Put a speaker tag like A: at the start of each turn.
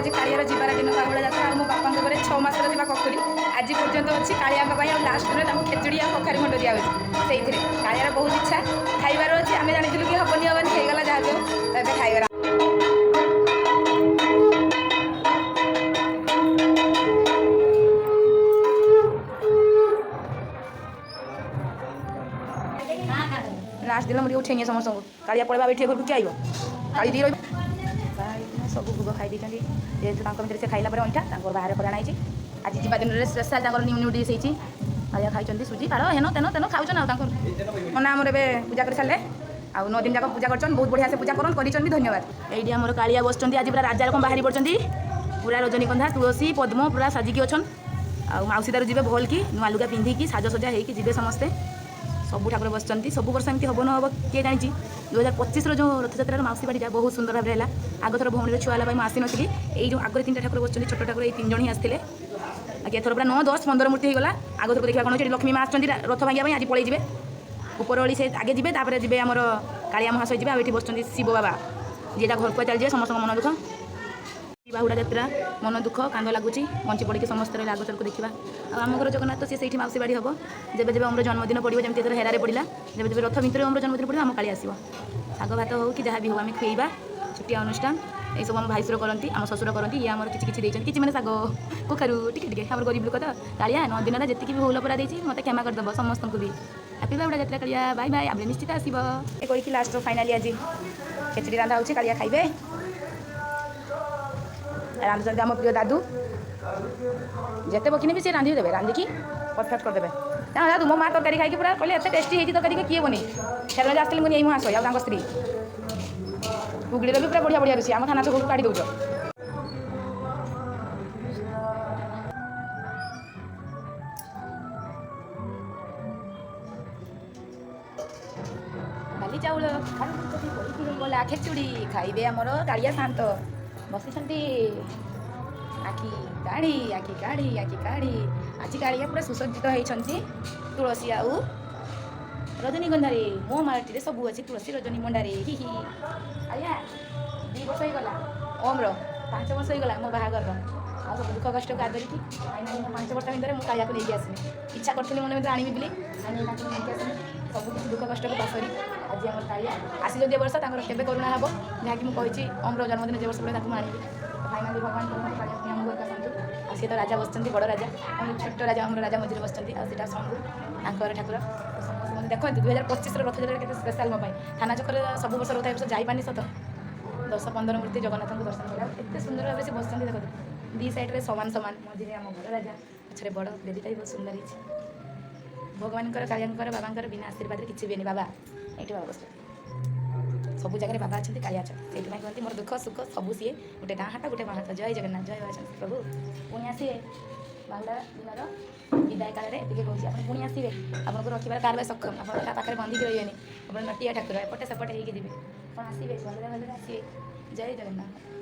A: आज कालियार जीवार दिन बाहुड़ा जात्रा मो बापा घरे 6 मासर थी कखुरी आज पर्यंत अच्छी कालिया लास्ट दिन खेचुड़ी आ कखारी खंड दिया से कालियार बहुत इच्छा खाइबार अच्छी आम जानी कि हेनी हेनी होगा जहाँ भी हो खाइबार लास्ट दिन मुझे उठे समस्त कालिया पड़े ये घर किए आइब काली दी रही सब भोग खाई जेहतु भर से खाइला अंठा बाहर कराई आज जीवा दिन में स्पेशल न्यू न्यू डिश होती कालिया खाई सुजी पाड़ हेन तेन तेन खाऊन मना आमर ए पूजा कर सारे आउ 9 दिन जाक पूजा कर बहुत बढ़िया से पूजा कर धन्यवाद ये आम कालिया बस आज पूरा राजा रकम बाहरी पड़ती पूरा रजनीगंधा तुलसी पद्म पूरा साजिकी अच्छन आउसीदार जी भल कि नुआ लुगा पिंधिकी साजसजा होगी जी समस्ते सब ठाकुर बस सब वर्ष एमती हम न हम किए जानी 2025 जो रथयात्रा माउसी बाड़ी बहुत सुंदर भाव है आग थर भौणी छुआ है आसी नी ये जो आगे 3टा ठाकुर बस छोट ठाकुर ये 3 जन ही आसते आगे एथर पूरा 9 10 15 मूर्ति होगा आग थर देखा कौन लक्ष्मी माँ आसती रथ भांगा आज पलि जाए उपरओली से आगे जी जी आम कालिया महाशय जी ये बस शिव बाबा जीटा घर को चल जाए समस्त मन दुख बाहुड़ा जात्रा मन दुख कांद लगुच मंची पड़ी समस्त रही आगथर को देखा आम घर जगन्नाथ सी से माउसी बाड़ी हम जब जब आम जन्मदिन पड़ो जमी हेरारे पड़ा जब जब रथ भितर आम जन्मदिन पड़ो आम काली आसो शाग भात हो कि जहाँ भी हो आम खुएबा छुट्टिया अनुष्ठान ये सब आम भाईसुर करती आम ससुर करती ये आम किसी मैंने शाग कखारू टे आम गरीब लोक तो कालिया 9 दिन जी भी भूल पड़ा देती मत क्षमा करदेव समस्त को भी हैप्पी बाहुड़ा जात्रा कालिया बाय बाय आम निश्चित आसो ये लास्ट फाइनाली आज खेचड़ी रंधा हो कालिया खाइबे रांधुंट आम प्रिय दादू जिते बकिनी भी सी रांधि देवे रांधिकी परफेक्ट करदे दादू मो माँ तरकारी खाई पूरा कहले एत टेस्टी होती तरकारी किए बनी सेदिन आसती मुझे यही मुझे आस स्त्री गुगड़ी भी पूरा बढ़िया बढ़िया रोषे आम थाना छक काढ़ी दौच डाली चाउल गला खेचुड़ी खाइबे आमर कालिया शांत बसी आखि काढ़ी आखि काढ़ी आखि काढ़ी आज कालिया पूरा सुसज्जित होती तुलसी आउ रजनीगंधारे मो माटी सब अच्छी तुलसी रजनी मंडारे हि हि कालिया 2 वर्ष होगा ओम्र 5 वर्ष होगा मो बाहागर सब दुख कष्ट को आदरिकी 5 वर्ष भितर मुझे कालिया को लेकिन आसमी इच्छा करी मन में आनी बोली सब दुख कष्ट को पास करी आज आम कालिया आसिल 2 वर्ष केवे करुणा हम जहाँकि मुझे ओम्र जन्मदिन 2 वर्ष पर आनी फाइनाली भगवान आम घर आसतु सी तो राजा बस बड़ राजा छोट राजा आम राजा मझे बस शंभु आंकर ठाकुर समस्त देखो 2025 रथयात्रा के स्पेशल मो थाना चक्कर सब वर्ष रथ वर्ष जापानी सत 10-15 मूर्ति जगन्नाथ को दर्शन करा एत सुंदर भाव से बस देखो 2 साइड सामान सामान मझे आम घर राजा पछे बड़ बेदीटा भी बहुत सुंदर है भगवान कालिया बाबा बिना आशीर्वाद किसी भी नहीं बाबा ये बाबा बस सब जगह बाबा अच्छा कालिया अच्छा से कहते मोर दुख सुख सब सी गोटे गाँ हाथ गोटे माँ हाथ जय जगन्नाथ जय प्रभु पुणी आसवे बाहुड़ा दिन विदाय काल में ये कौन आप पुणी आसवे आपको रखा कार सक्षम आप पाखे बंधिकी रही आप नटिया ठाकुर एपटे सेपटे होगी जी आप आसवे भले भले आसवे जय जगन्नाथ।